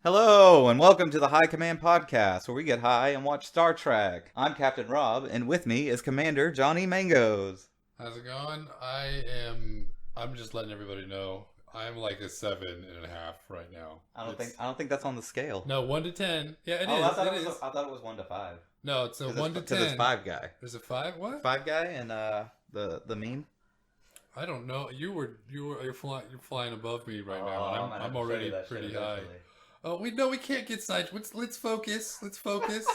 Hello, and welcome to the High Command Podcast, where we get high and watch Star Trek. I'm Captain Rob, and with me is Commander Johnny Mangoes. How's it going? I'm just letting everybody know. I'm like a 7.5 right now. I don't think that's on the scale. No, 1 to 10. Yeah, it Oh, is. I thought It it was. is. I thought it was 1 to 5. No, it's a Because one to because it's 10. Five Guy. There's a 5. What? Five Guy and the meme. I don't know. You're flying above me right now. Oh, And I'm already pretty high. Oh, we can't get side. Let's focus. Let's focus.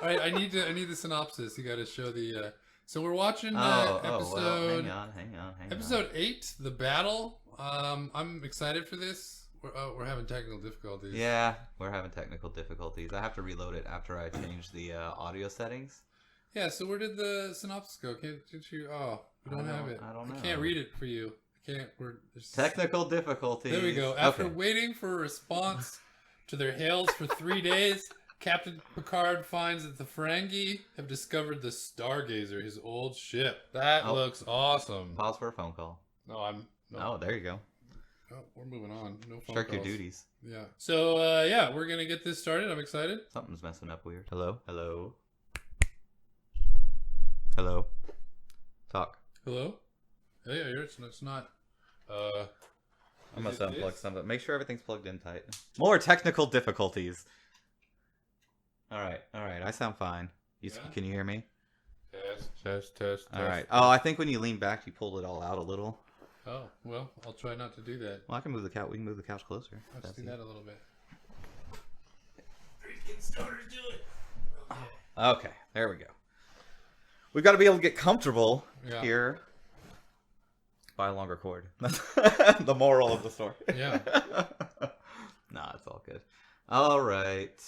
All right, I need the synopsis. You got to show the. So we're watching Well, episode hang on. episode 8, the battle. I'm excited for this. We're having technical difficulties. Yeah, we're having technical difficulties. I have to reload it after I change the audio settings. Yeah. So where did the synopsis go? Can't you? Oh, we don't have it. I don't know. I can't read it for you. I can't. Technical difficulties. There we go. After waiting for a response to their hails for 3 days, Captain Picard finds that the Ferengi have discovered the Stargazer, his old ship. That looks awesome. Pause for a phone call. No. Oh, there you go. Oh, we're moving on. No phone Check calls. your duties. Yeah. So we're gonna get this started. I'm excited. Something's messing up weird. Hello? Hello? Hello? Talk. Hello. Hey, it's not. I must Is it unplug this? something. Make sure everything's plugged in tight. More technical difficulties. Alright. I sound fine. Yeah? Can you hear me? Test. Alright. Oh, I think when you lean back, you pulled it all out a little. Oh, well, I'll try not to do that. Well, I can move the couch. We can move the couch closer. Let's do that a little bit. Okay, there we go. We've got to be able to get comfortable Yeah. here. Buy a longer cord. That's the moral of the story. Yeah. Nah, it's all good. All right.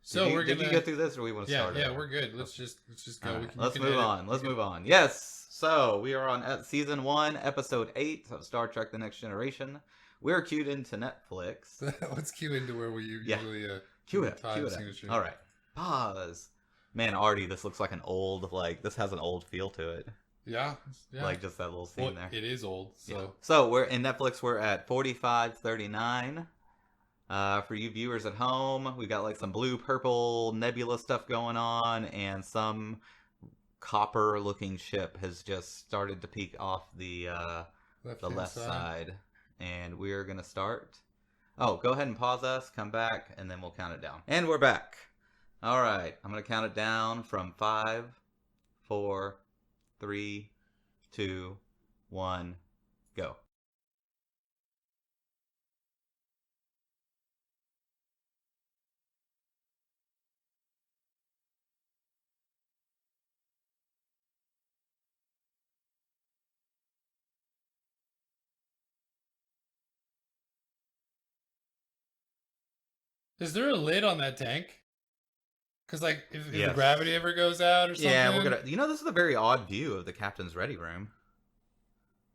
So did we're you gonna get through this, or we want to start? Yeah, over? we're good. Let's just go. All We right, can, let's you can move edit. on. Let's move on. Yes. So we are on season 1, episode 8 of Star Trek: The Next Generation. We're queued into Netflix. Let's cue into where we Yeah. usually Cue it. time Cue it. signature. All right. Pause. Man, Artie, this looks like this has an old feel to it. Yeah. Like just that little scene Well, there. it is old. So Yeah. So we're in Netflix. We're at 45:39. For you viewers at home, we got like some blue, purple, nebula stuff going on, and some copper-looking ship has just started to peek off the left side, and we're gonna start. Oh, go ahead and pause us, come back, and then we'll count it down. And we're back. All right, I'm gonna count it down from 5, 4, 3, 2, 1, go. Is there a lid on that tank? Because like if the Yes. gravity ever goes out or something. Yeah, we're gonna. You know, this is a very odd view of the captain's ready room.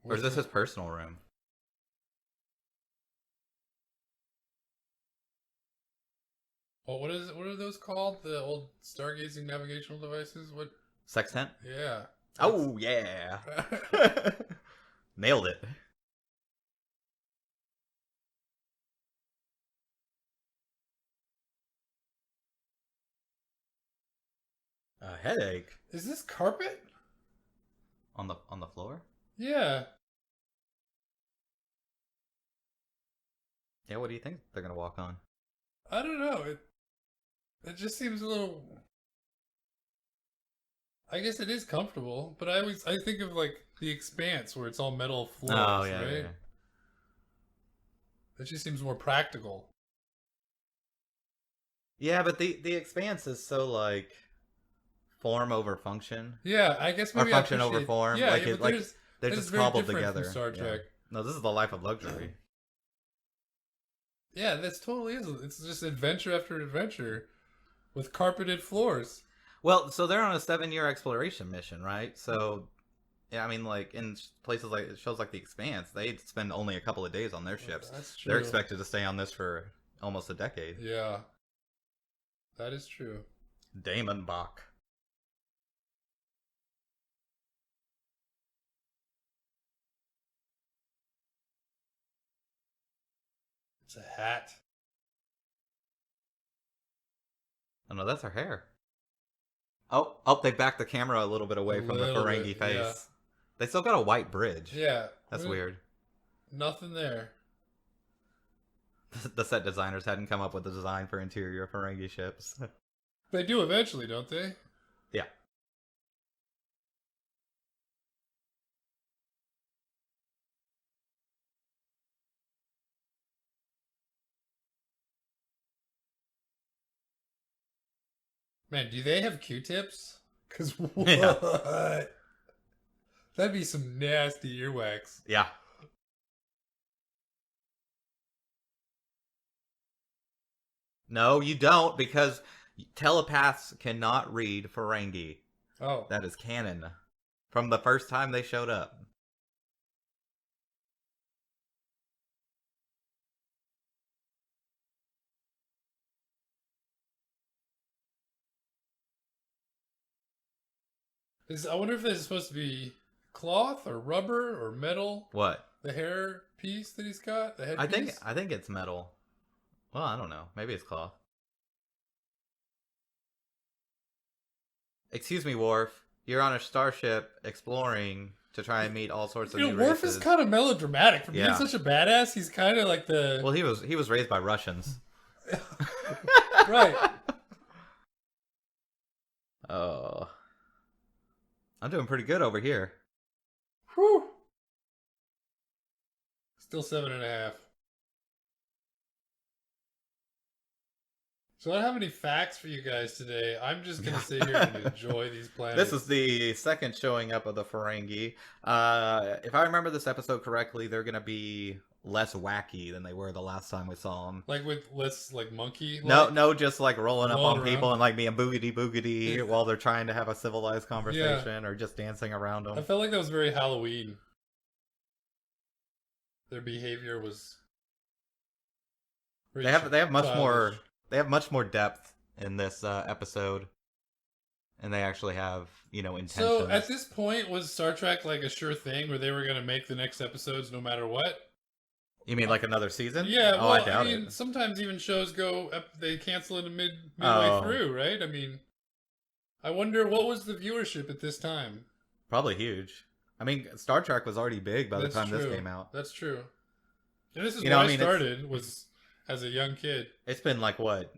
Or is this his personal room? What is it? What are those called? The old stargazing navigational devices? What? Sextant? Yeah. Oh yeah, nailed it. A headache Is this carpet? on the floor. Yeah. Yeah, what do you think they're gonna walk on? I don't know. It just seems a little. I guess it is comfortable, but I think of like The Expanse where it's all metal floors, Oh yeah, right? yeah. That just seems more practical. Yeah, but the Expanse is so like form over function, Yeah, I guess or maybe function I over appreciate- form. Yeah, like yeah, it, but like there's- they're that is just very cobbled different from together. Star Yeah. Trek. No, this is the life of luxury. Yeah, that's totally is. It's just adventure after adventure with carpeted floors. Well, so they're on a 7-year exploration mission, right? So, yeah, I mean, like in places like shows like The Expanse, they spend only a couple of days on their ships. That's true. They're expected to stay on this for almost a decade. Yeah, that is true. Damon Bach. It's a hat. Oh no, that's her hair. Oh, they backed the camera a little bit away from the little Ferengi bit, face. yeah. They still got a white bridge. Yeah. That's weird. Nothing there. The set designers hadn't come up with a design for interior Ferengi ships. They do eventually, don't they? Yeah. Man, do they have Q-tips? Because what? Yeah. That'd be some nasty earwax. Yeah. No, you don't, because telepaths cannot read Ferengi. Oh. That is canon. From the first time they showed up. I wonder if this is supposed to be cloth or rubber or metal. What? The hair piece that he's got? The head I think it's metal. Well, I don't know. Maybe it's cloth. Excuse me, Worf. You're on a starship exploring to try and meet all sorts of new Worf races. is kind of melodramatic. For being Yeah. such a badass, he's kind of like the... Well, he was raised by Russians. Right. Oh. I'm doing pretty good over here. Whew. Still 7.5. So I don't have any facts for you guys today. I'm just going to sit here and enjoy these planets. This is the second showing up of the Ferengi. If I remember this episode correctly, they're going to be less wacky than they were the last time we saw them. Like with less like monkey? No, just like rolling up Rolling on people around. and like being boogity boogity while they're trying to have a civilized conversation or just dancing around them. I felt like that was very Halloween. Their behavior was... very They have much childish. more. They have much more depth in this episode, and they actually have intentions. So at this point, was Star Trek like a sure thing where they were going to make the next episodes no matter what? You mean like another season? Yeah, Oh, well, I doubt mean, it. sometimes even shows they cancel it midway Oh. through, right? I mean, I wonder what was the viewership at this time? Probably huge. I mean, Star Trek was already big by the That's time true. this came out. That's true. And this is You where know, I I mean, started, was as a young kid. It's been like, what,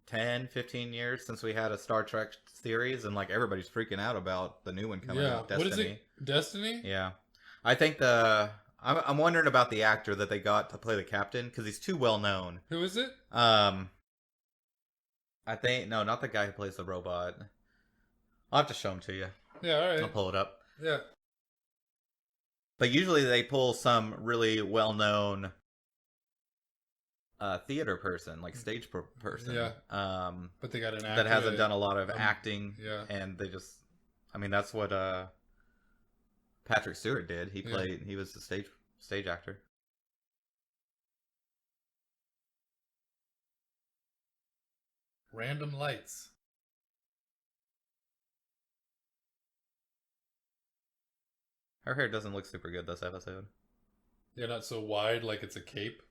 10, 15 years since we had a Star Trek series, and like everybody's freaking out about the new one coming Yeah. out, Destiny. What is it? Destiny? Yeah. I think I'm wondering about the actor that they got to play the captain, because he's too well known. Who is it? I think, no, not the guy who plays the robot. I'll have to show him to you. Yeah, all I'll right. pull it up. Yeah. But usually they pull some really well-known theater person, like stage person. Yeah. But they got an actor that hasn't done a lot of acting. yeah. And they just, I mean, that's what Patrick Stewart did. He was the stage actor. Random lights. Her hair doesn't look super good this episode. Yeah, not so wide like it's a cape.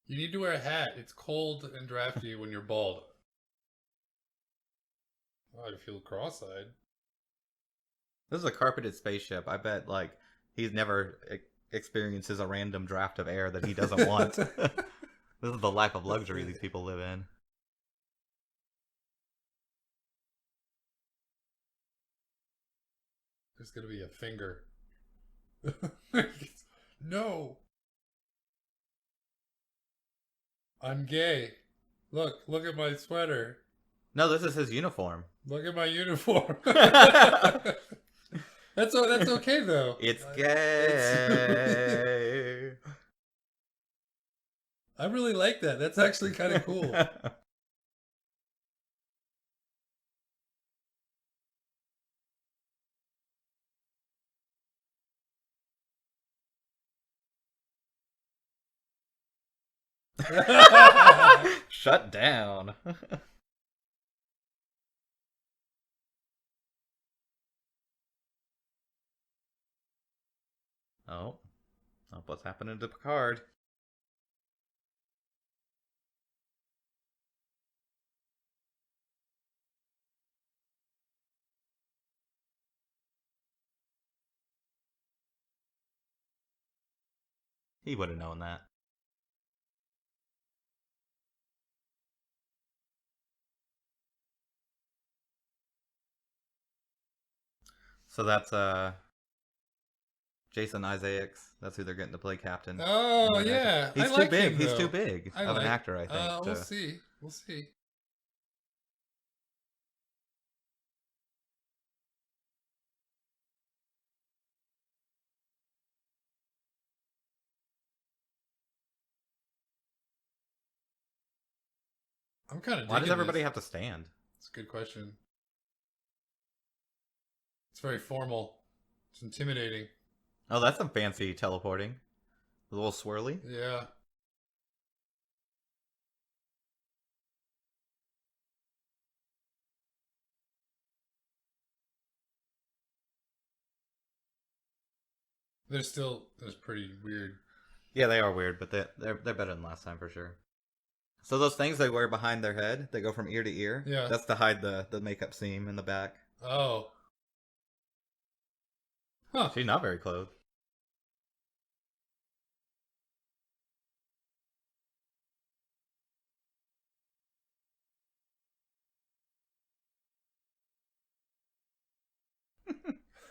You need to wear a hat. It's cold and drafty when you're bald. Oh, I feel cross-eyed. This is a carpeted spaceship. I bet, like, he's never experiences a random draft of air that he doesn't want. This is the life of luxury these people live in. There's gonna be a finger. No. I'm gay. Look at my sweater. No, this is his uniform. Look at my uniform. That's okay though. It's gay. I really like that. That's actually kind of cool. Shut down. Oh. Oh, what's happening to Picard? He would have known that. So that's Jason Isaacs. That's who they're getting to play Captain. Oh yeah, He's I too like big. him, He's though. too big I of like, an actor, I think. We'll see. We'll see. I'm kind of. Why does everybody have to stand? It's a good question. It's very formal. It's intimidating. Oh, that's some fancy teleporting. A little swirly. Yeah. There's pretty weird. Yeah, they are weird, but they're better than last time for sure. So those things they wear behind their head, they go from ear to ear. Yeah. That's to hide the makeup seam in the back. Oh. Huh. She's not very clothed.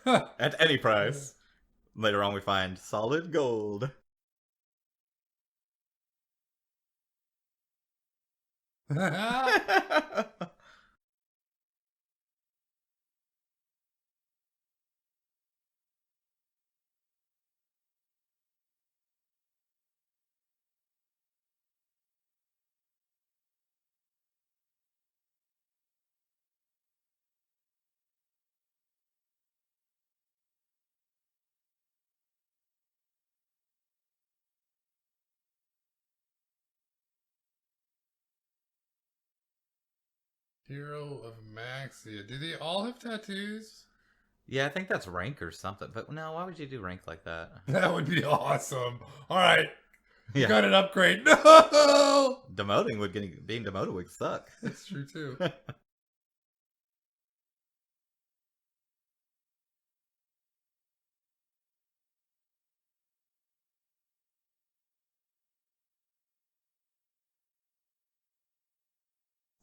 At any price. Later on, we find solid gold. Hero of Maxia. Do they all have tattoos? Yeah, I think that's rank or something. But no, why would you do rank like that? That would be awesome. All right. You Yeah. got an upgrade. No! Being demoted would suck. That's true, too.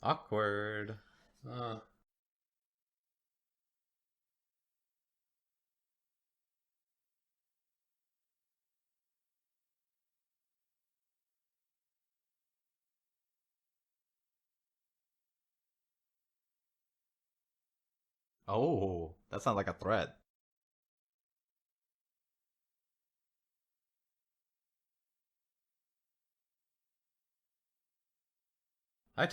Awkward. Uh, Oh, that sounds like a threat. I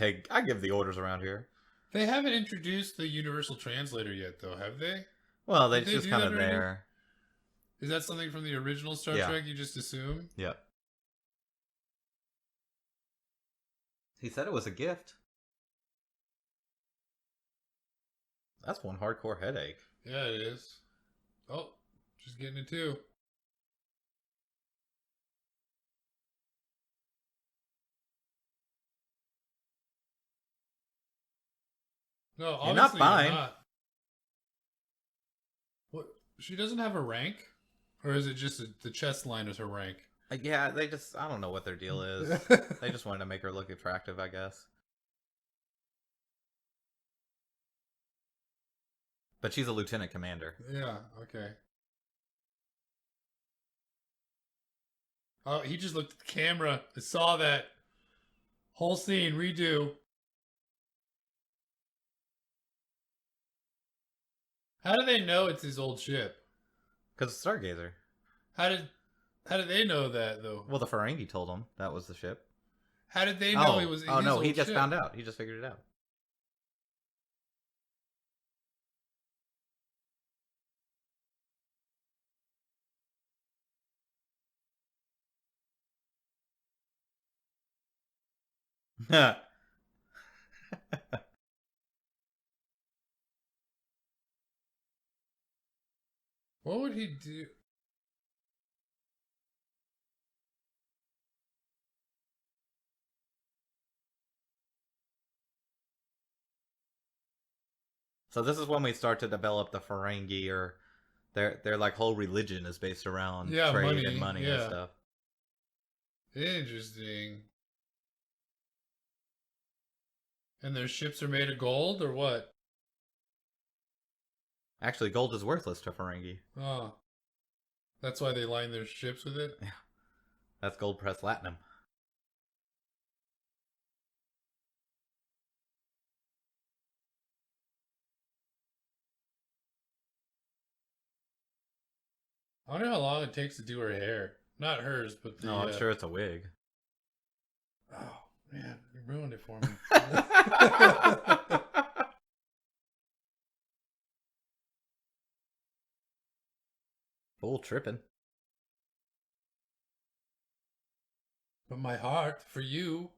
give the orders around here. they haven't introduced the Universal Translator yet, though, have they? Well, Did they just do kind that of already? there. Is that something from the original Star Yeah. Trek you just assume? Yep. He said it was a gift. That's one hardcore headache. Yeah, it is. Oh, just getting it, too. No, obviously You're not fine. not. What? She doesn't have a rank? Or is it just the chest line is her rank? Yeah, I don't know what their deal is. They just wanted to make her look attractive, I guess. But she's a lieutenant commander. Yeah, okay. Oh, he just looked at the camera. I saw that. Whole scene, redo. How do they know it's his old ship? Because it's Stargazer. How did they know that though? Well, the Ferengi told him that was the ship. How did they know it was? Oh his no, old he just ship? found out. He just figured it out. What would he do? So this is when we start to develop the Ferengi, or their like whole religion is based around Yeah, trade and money. money and Yeah. stuff. Interesting. And their ships are made of gold or what? Actually, gold is worthless to Ferengi. Oh, that's why they line their ships with it? Yeah, that's gold pressed platinum. I wonder how long it takes to do her hair. Not hers, but the. No, I'm sure it's a wig. Oh, man. You ruined it for me. Full tripping. But my heart for you.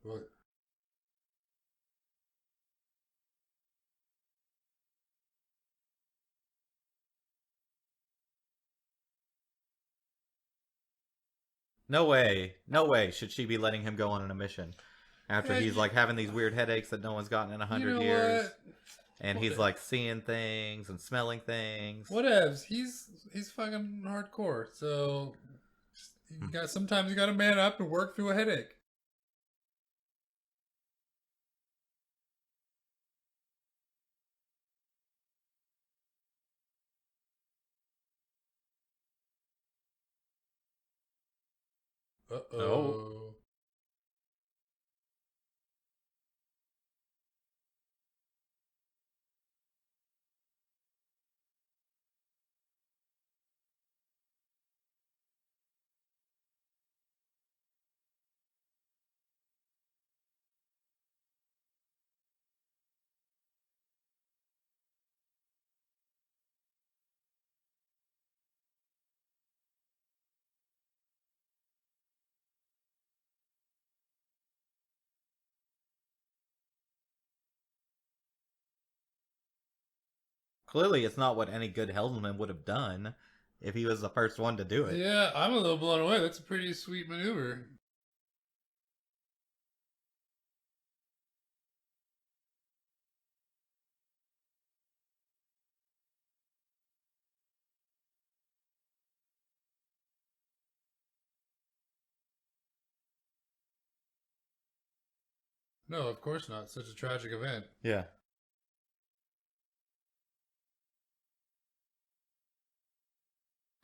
What? No way. No way should she be letting him go on a mission after Yeah, he's like having these weird headaches that no one's gotten in 100 years. What? And he's like seeing things and smelling things. Whatevs. He's fucking hardcore. So sometimes you gotta man up and work through a headache. Uh-oh. Oh. Clearly, it's not what any good helmsman would have done if he was the first one to do it. Yeah, I'm a little blown away. That's a pretty sweet maneuver. No, of course not. Such a tragic event. Yeah.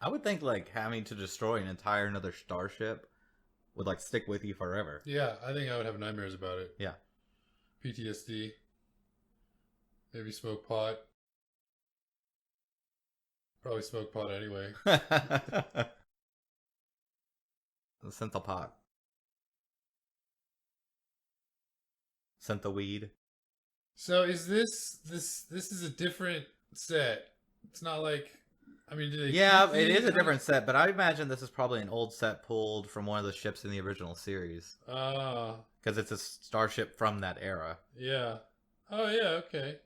I would think like having to destroy an entire another starship would like stick with you forever. Yeah, I think I would have nightmares about it. Yeah. PTSD. Maybe smoke pot. Probably smoke pot anyway. The synthal pot. Syntha weed. So is this is a different set? It's not like, I mean, do they? Yeah, keep it is these? a different set, but I imagine this is probably an old set pulled from one of the ships in the original series. Ah, Because it's a starship from that era. yeah. Oh yeah, okay.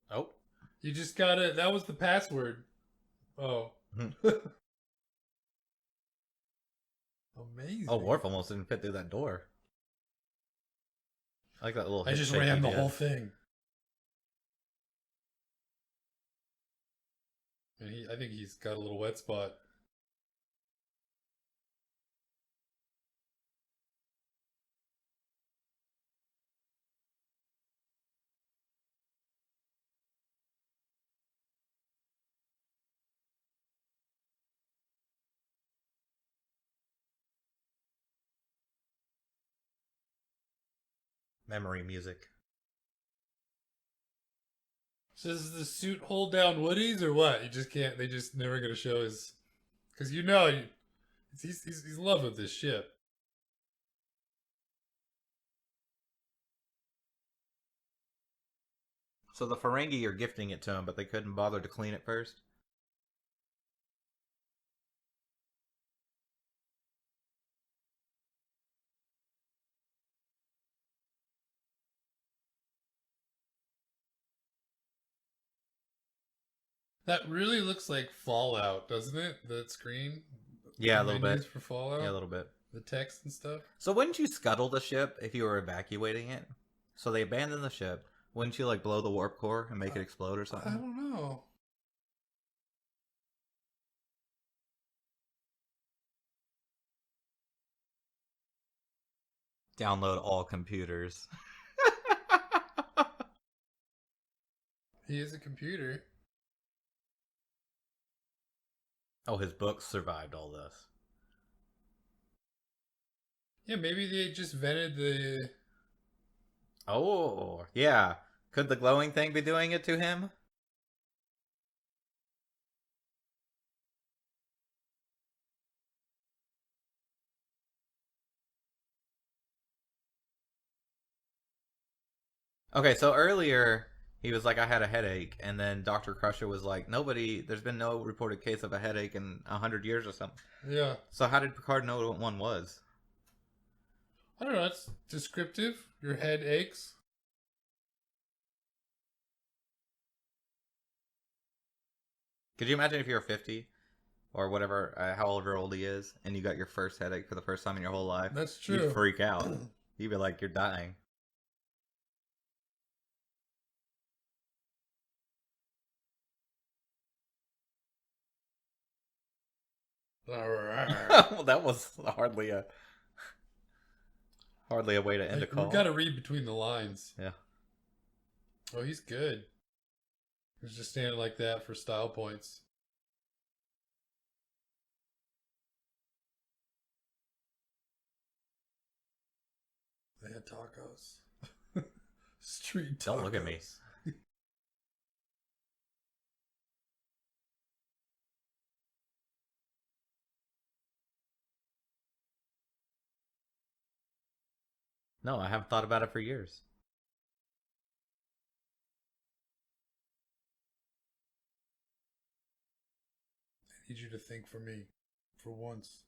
Oh. You just gotta. That was the password. Oh. Amazing. Oh, Worf almost didn't fit through that door. I like that little. I hip just shake ran he the did. whole thing. And I think he's got a little wet spot. Memory music. So does the suit hold down Woody's or what? You just can't. They just never gonna show his. Because he's in love with this ship. So the Ferengi are gifting it to him, but they couldn't bother to clean it first? That really looks like Fallout, doesn't it? That screen? Yeah, a The little menus bit. for Fallout? Yeah, a little bit. The text and stuff? So wouldn't you scuttle the ship if you were evacuating it? So they abandon the ship. Wouldn't you like blow the warp core and make it explode or I something? don't know. Download all computers. He is a computer. Oh, his books survived all this. Yeah, maybe they just vented the. Oh, yeah. Could the glowing thing be doing it to him? Okay, so earlier he was like, I had a headache, and then Dr. Crusher was like, there's been no reported case of a headache in 100 years or something. Yeah. So how did Picard know what one was? I don't know. It's descriptive. Your head aches. Could you imagine if you were 50 or whatever, however old he is, and you got your first headache for the first time in your whole life? That's true. You'd freak out. You'd be like, you're dying. Well, that was hardly a way to end a call. We got to read between the lines. Yeah. Oh, he's good. He's just standing like that for style points. They had tacos. Street tacos. Don't look at me. No, I haven't thought about it for years. I need you to think for me. For once.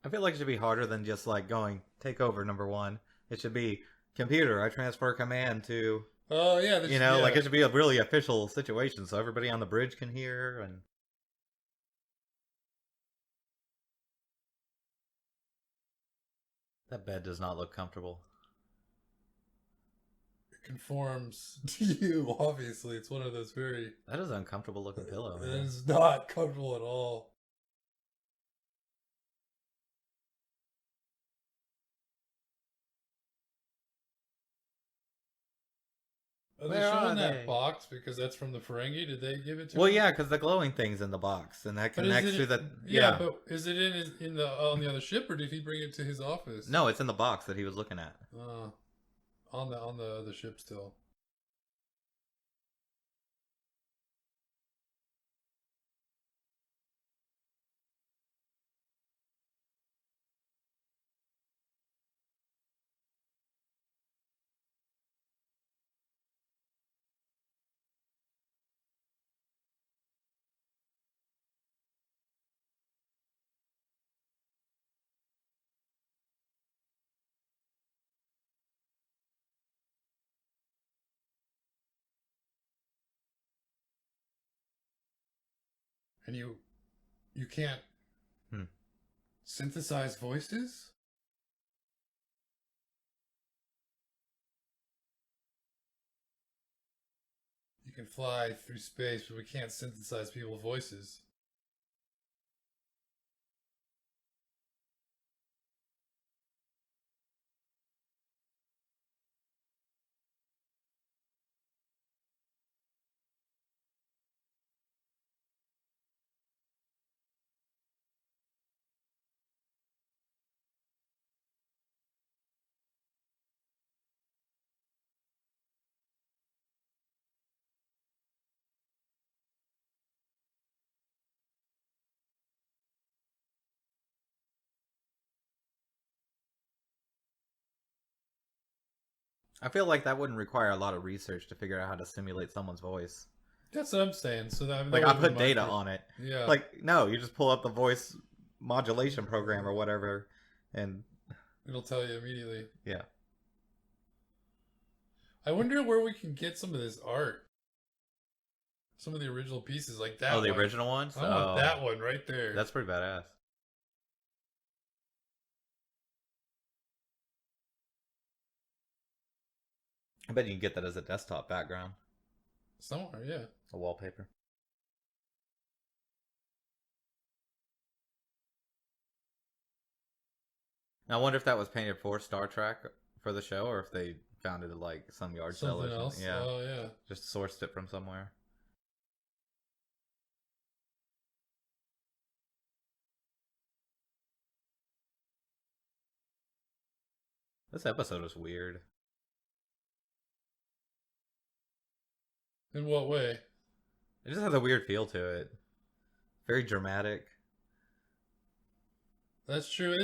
I feel like it should be harder than just like going, take over number one. It should be, computer, I transfer command to, Oh, yeah. like it should be a really official situation so everybody on the bridge can hear. And that bed does not look comfortable. It conforms to you, obviously. It's one of those very... That is an uncomfortable looking pillow, It man. is not comfortable at all. Are they Where are showing that they? box because that's from the Ferengi? Did they give it to Well, him? yeah, because the glowing thing's in the box, and that But is connects it- to the... Yeah, but is it in the on the other ship, or did he bring it to his office? No, it's in the box that he was looking at. On the other ship still. And you can't synthesize voices? You can fly through space, but we can't synthesize people's voices. I feel like that wouldn't require a lot of research to figure out how to simulate someone's voice. That's what I'm saying. So that Like, I put data on it. Yeah. Like, no, you just pull up the voice modulation program or whatever, and it'll tell you immediately. yeah. I wonder where we can get some of this art. Some of the original pieces, like that Oh, the one. original ones? I want that one right there. That's pretty badass. I bet you can get that as a desktop background. Somewhere, yeah. A wallpaper. Now, I wonder if that was painted for Star Trek for the show, or if they found it at like some yard sale or Something else. something. Yeah. Oh, yeah. Just sourced it from somewhere. This episode was weird. In what way? It just has a weird feel to it. Very dramatic. That's true.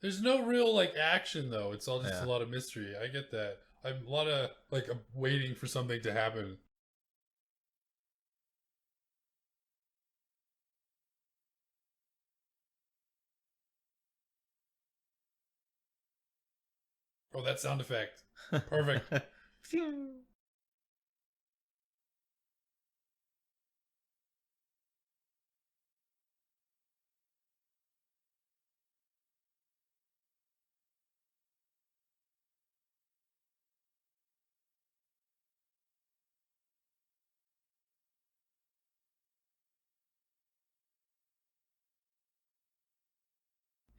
There's no real like action though. It's all just Yeah. a lot of mystery. I get that. I'm a lot of like I'm waiting for something to happen. Oh, that sound effect. Perfect. Phew.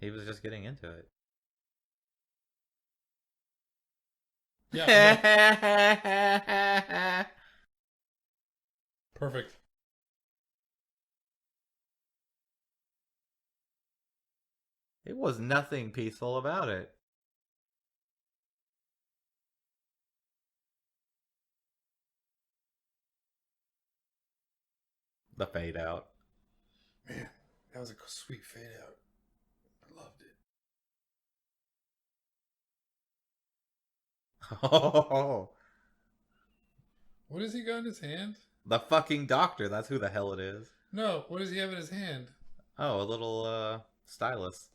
He was just getting into it. Yeah. Perfect. It was nothing peaceful about it. The fade out. Man, that was a sweet fade out. I loved it. Oh, What does he got in his hand? the fucking doctor. That's who the hell it is. No, what does he have in his hand? Oh, a little stylus.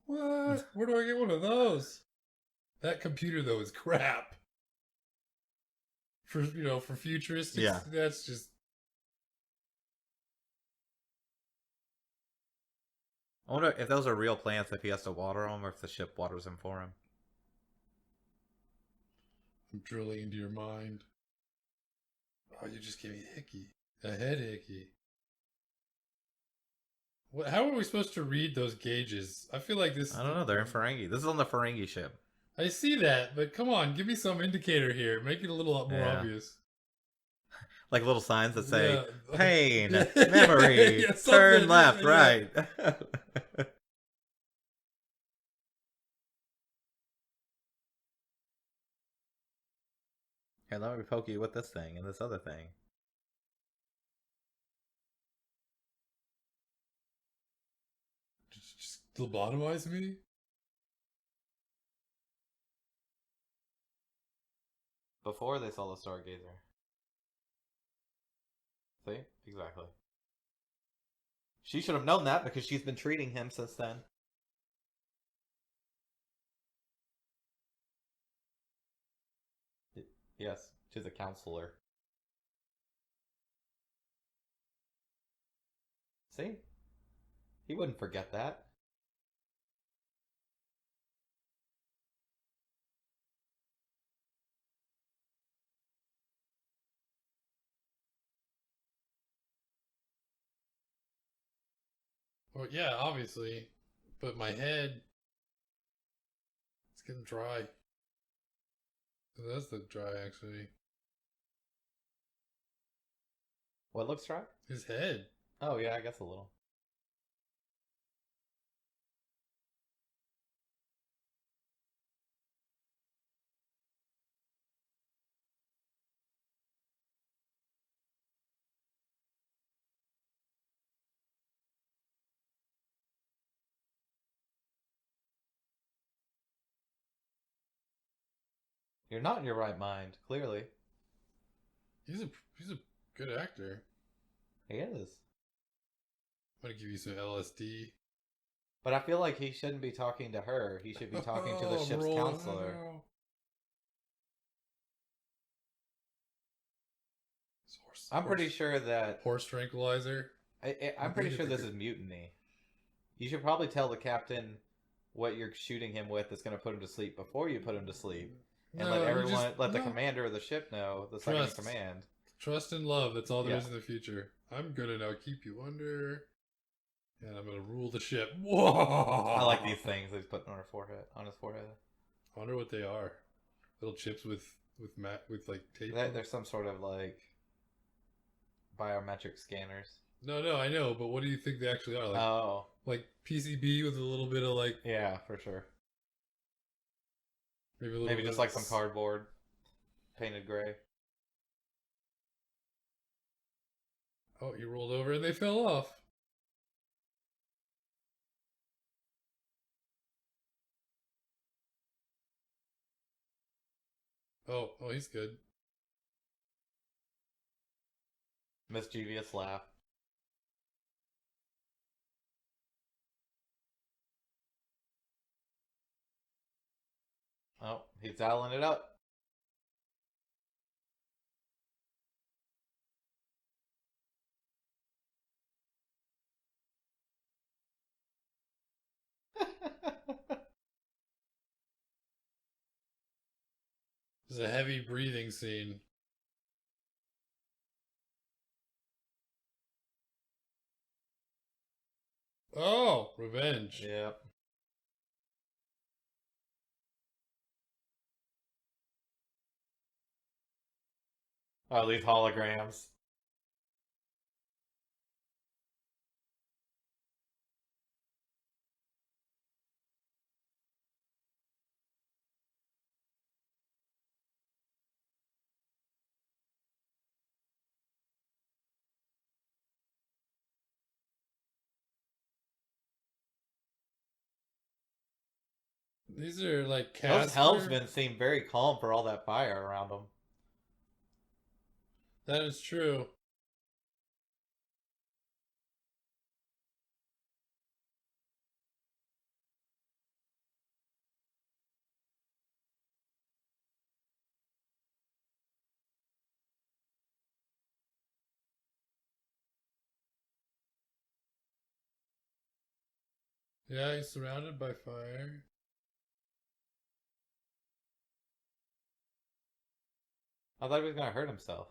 What? Where do I get one of those? That computer though is crap. For for futuristics, Yeah. that's just I wonder if those are real plants, if he has to water them, or if the ship waters them for him. I'm drilling into your mind. Oh, you just gave me a hickey. A head hickey. What, how are we supposed to read those gauges? I feel like this... I don't know. They're in Ferengi. This is on the Ferengi ship. I see that, but come on, give me some indicator here. Make it a little more Yeah. obvious. Like little signs that say, Yeah. pain, Yeah. memory, Yeah, turn something, left, yeah. right. Here, let me poke you with this thing and this other thing. Just lobotomize me? Before they saw the Stargazer. See? Exactly. She should have known that because she's been treating him since then. Yes, she's a counselor. See? He wouldn't forget that. Well, yeah, obviously. But my head... It's getting dry. It does look dry, actually. What looks dry? His head. Oh, yeah, I guess a little. You're not in your right mind, clearly. He's a good actor. He is. I'm gonna give you some LSD. But I feel like he shouldn't be talking to her. He should be talking to the I'm ship's rolling. counselor. I'm pretty sure that horse tranquilizer. I'm pretty sure this is mutiny. You should probably tell the captain what you're shooting him with that's going to put him to sleep before you put him to sleep, and let everyone, let the commander of the ship know, the second in command. Trust and love. That's all there is in the future. I'm gonna now keep you under, and I'm gonna rule the ship. Whoa! I like these things he's putting on his forehead. I wonder what they are. Little chips with like tape. They're some sort of like biometric scanners. No, I know, but what do you think they actually are? Like, like PCB with a little bit of like. Yeah, for sure. Maybe just like some cardboard painted gray. Oh, he rolled over and they fell off. Oh, he's good. Mischievous laugh. Oh, he's dialing it up. It's a heavy breathing scene. Oh, revenge. Yep. Oh, these holograms. These are like Casper. Those helmsmen seem very calm for all that fire around them. That is true. Yeah, he's surrounded by fire. I thought he was gonna hurt himself.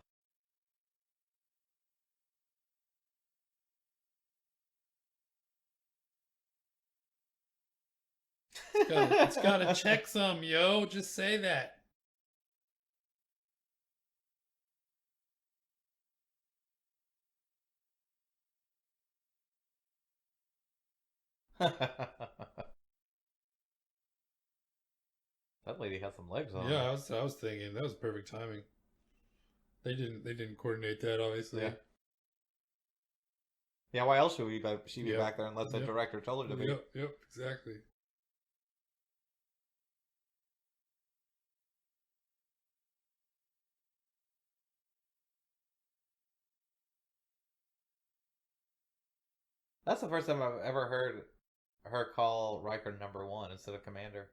It's gotta check some, yo. Just say that. That lady has some legs on. Yeah, I was thinking that was perfect timing. They didn't coordinate that, obviously. Yeah, why else should she be back there unless the director told her to be? Yep, exactly. That's the first time I've ever heard her call Riker number one instead of commander.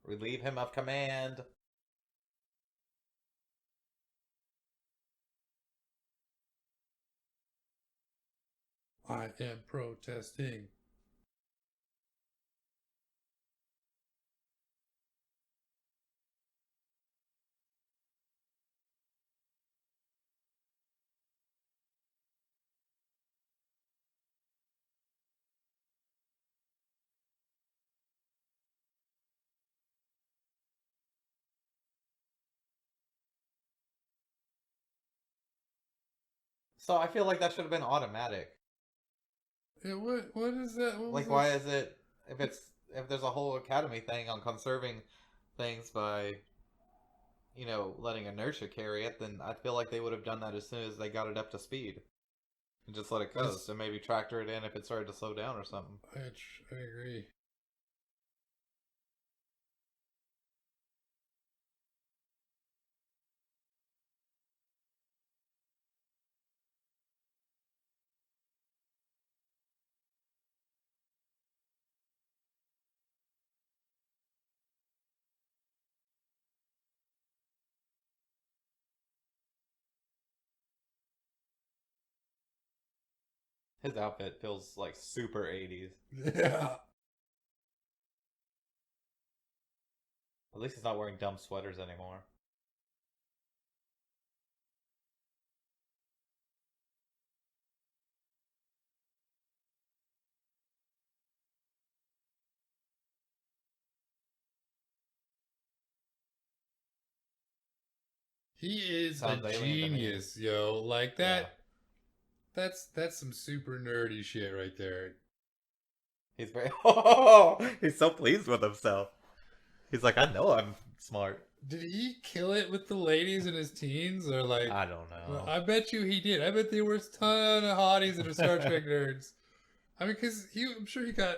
Relieve him of command. I am protesting. So I feel like that should have been automatic. Yeah, what is that? Like, why is it if there's a whole academy thing on conserving things by, letting inertia carry it, then I feel like they would have done that as soon as they got it up to speed, and just let it coast and maybe tractor it in if it started to slow down or something. I agree. His outfit feels like super 80s. Yeah. At least he's not wearing dumb sweaters anymore. He is Sounds a alien to me. genius, yo. Like Yeah. that's some super nerdy shit right there. He's very. Oh, he's so pleased with himself. He's like, I know I'm smart. Did he kill it with the ladies in his teens, or like? I don't know. I bet you he did. I bet there was a ton of hotties that are Star Trek nerds. I mean, because I'm sure he got.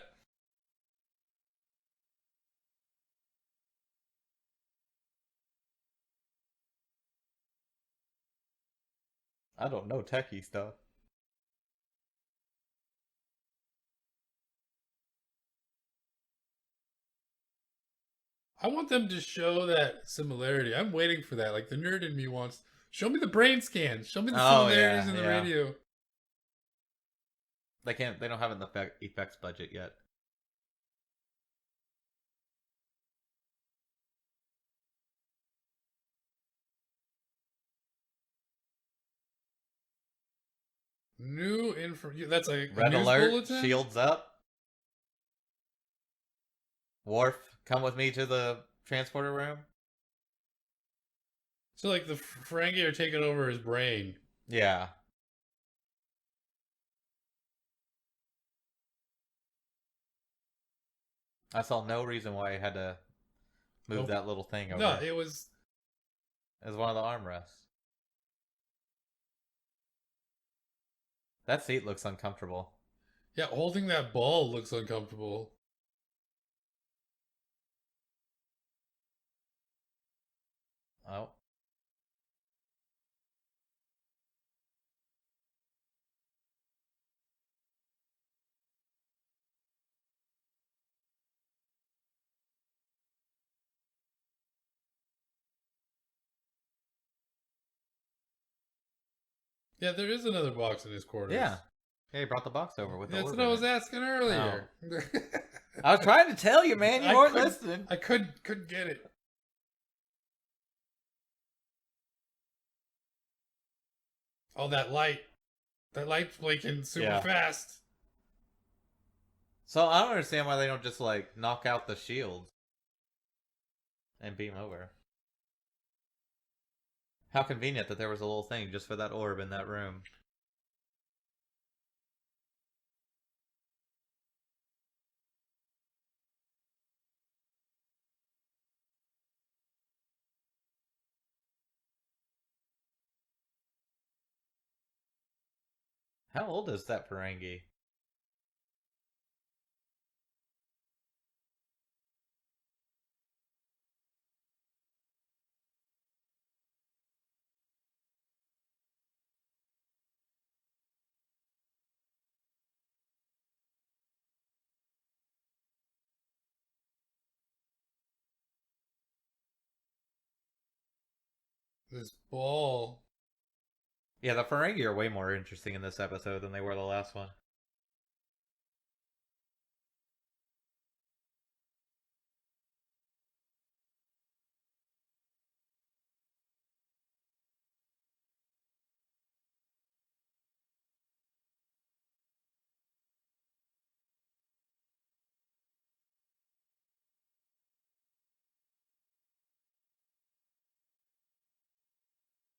I don't know techie stuff. I want them to show that similarity. I'm waiting for that. Like the nerd in me wants. Show me the brain scans. Show me the similarities in the radio. They can't. They don't have an effects budget yet. New info. That's a Red news alert. bulletin? Shields up. Worf, come with me to the transporter room. So like the Ferengi are taking over his brain. Yeah. I saw no reason why I had to move that little thing over. No, it was one of the armrests. That seat looks uncomfortable. Yeah, holding that ball looks uncomfortable. Oh. Yeah, there is another box in his quarters. Yeah. Yeah, he brought the box over with the That's orb what I in was it. asking earlier. I was trying to tell you, man. You weren't listening. I couldn't get it. Oh, that light. That light's blinking super fast. So I don't understand why they don't just like knock out the shields and beam over. How convenient that there was a little thing just for that orb in that room. How old is that Ferengi? This ball. Yeah, the Ferengi are way more interesting in this episode than they were the last one.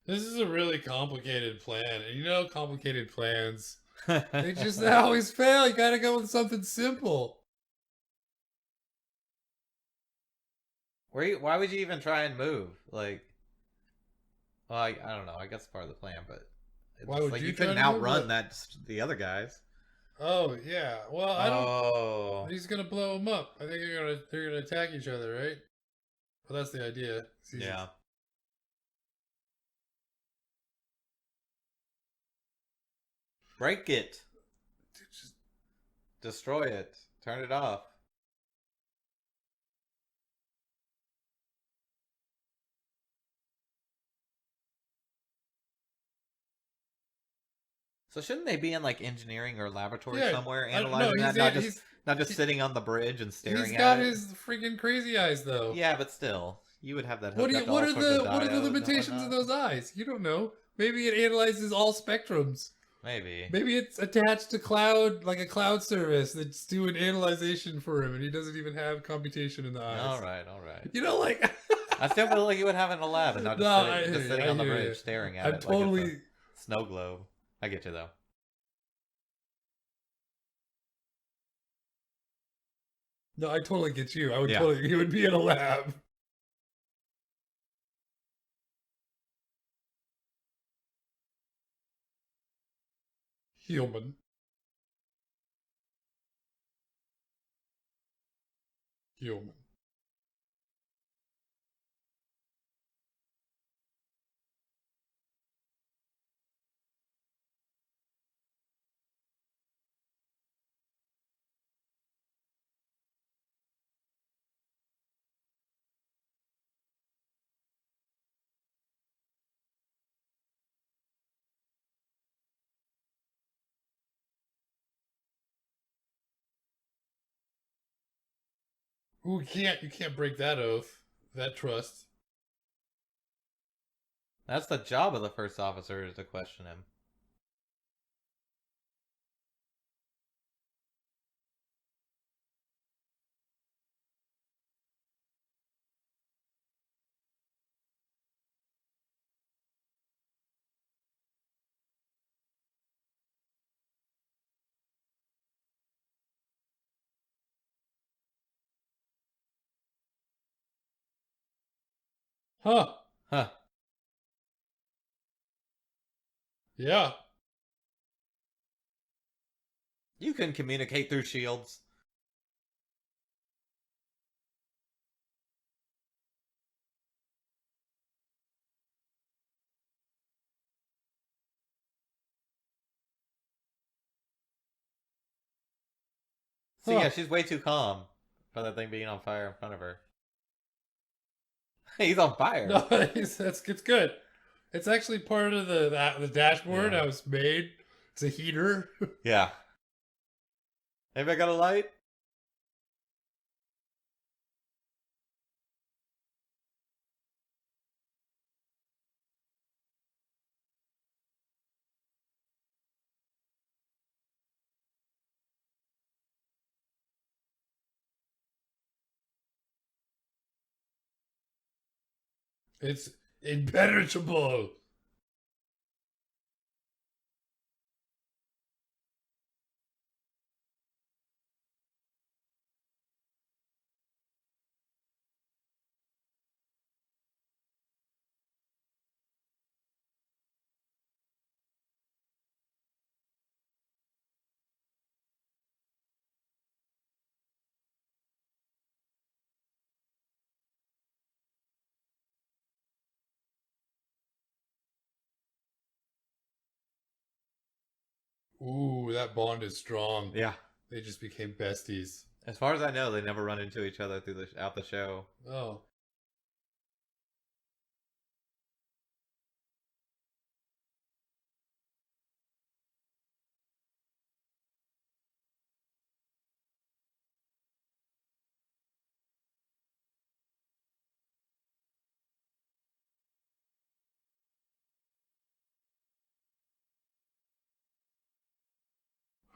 This is a really complicated plan. And you know complicated plans. They just always fail. You gotta go with something simple. Why would you even try and move? Like, well, I don't know. I guess it's part of the plan, but it's Why would like you couldn't try to move outrun it? the other guys. Oh yeah. Well, I don't. Oh, He's gonna blow them up. I think they're gonna attack each other, right? Well, that's the idea. yeah. Break it. Just Destroy it. Turn it off. So shouldn't they be in like engineering or laboratory Yeah, somewhere no, analyzing that? Not just he- sitting on the bridge and staring he's at got it. his freaking crazy eyes though. Yeah, but still, you would have that What hooked do up you, to all sorts of what are the diodes and limitations of whatnot. those eyes? You don't know. Maybe it analyzes all spectrums. Maybe. Maybe it's attached to cloud, like a cloud service that's doing analyzation for him, and he doesn't even have computation in the eyes. All right. You know, like I still feel like you would have it in a lab and not just No, sitting on the hear bridge you. staring at I'm it totally. like it's a snow globe. I get you though. No, I totally get you. I would Yeah. totally. He would be in a lab. Human. Human. Ooh, you can't break that oath, that trust. That's the job of the first officer is to question him. Huh. Huh. Yeah. You can communicate through shields. So yeah, she's way too calm for that thing being on fire in front of her. He's on fire. No, it's good. It's actually part of the dashboard. Yeah. How it's made. It's a heater. Yeah. Anybody got a light? It's impenetrable. Ooh, that bond is strong. Yeah. They just became besties. As far as I know, they never run into each other out the show. Oh.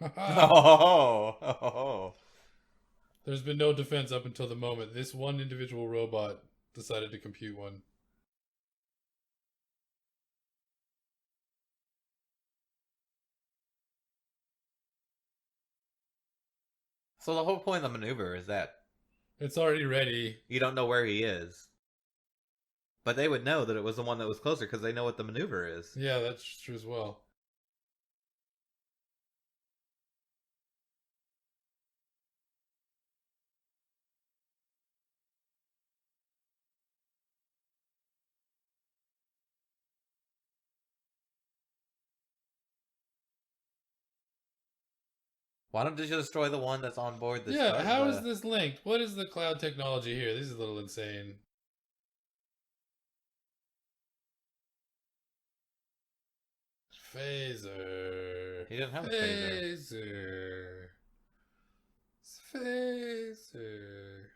Oh. There's been no defense up until the moment this one individual robot decided to compute one. So the whole point of the maneuver is that It's already ready. you don't know where he is. But they would know that it was the one that was closer because they know what the maneuver is. Yeah, that's true as well. Why don't you destroy the one that's on board this Yeah, how is this linked? What is the cloud technology here? This is a little insane. Phaser. He didn't have a phaser. Phaser.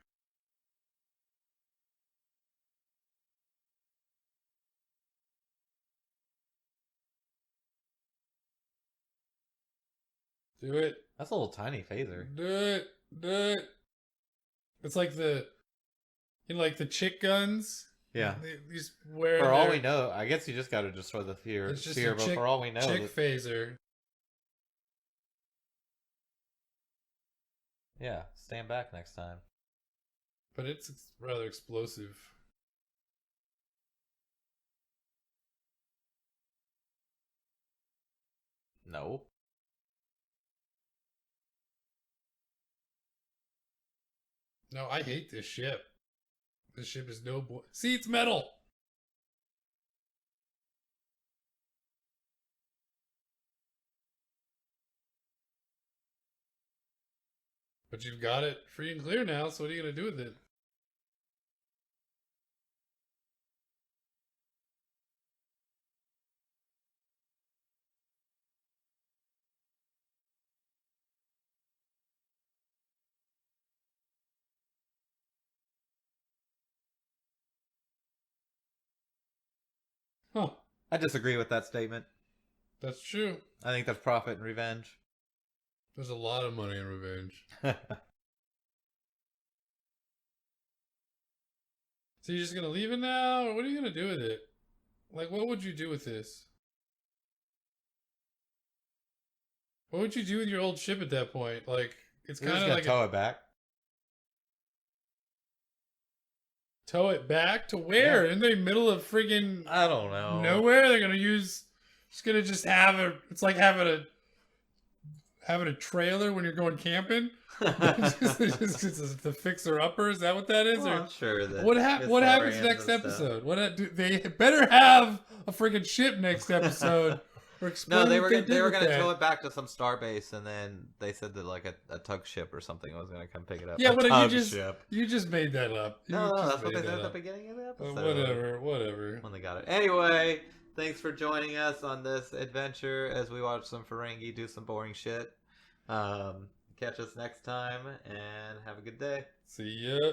Do it. That's a little tiny phaser. Do it. Do it. It's like the, like the chick guns. Yeah. These wear. For all we know, I guess you just got to destroy the sphere. It's just a But for all we know, chick phaser. Yeah, stand back next time. But it's rather explosive. No. No, I hate this ship. This ship is no boy. See, it's metal. But you've got it free and clear now, so what are you going to do with it? Huh. I disagree with that statement. That's true. I think that's profit and revenge. There's a lot of money in revenge. So you're just going to leave it now? Or what are you going to do with it? Like, what would you do with this? What would you do with your old ship at that point? Like, it's We're kind just of gonna like tow it back. tow it back to where? In the middle of friggin' I don't know. nowhere? They're gonna just have a. It's like having a trailer when you're going camping. Just the fixer upper. Is that what that is? Well, Or I'm sure that what happens historians next and stuff- episode? They better have a friggin' ship next episode. Or No, explain they what were did with gonna that. tow it back to some star base, and then they said that like a tug ship or something was gonna come pick it up. Yeah, a but tug you ship. just made that up. You No, just that's what made they said that at the up. beginning of the episode. Whatever. When they got it. Anyway, thanks for joining us on this adventure as we watch some Ferengi do some boring shit. Catch us next time and have a good day. See ya.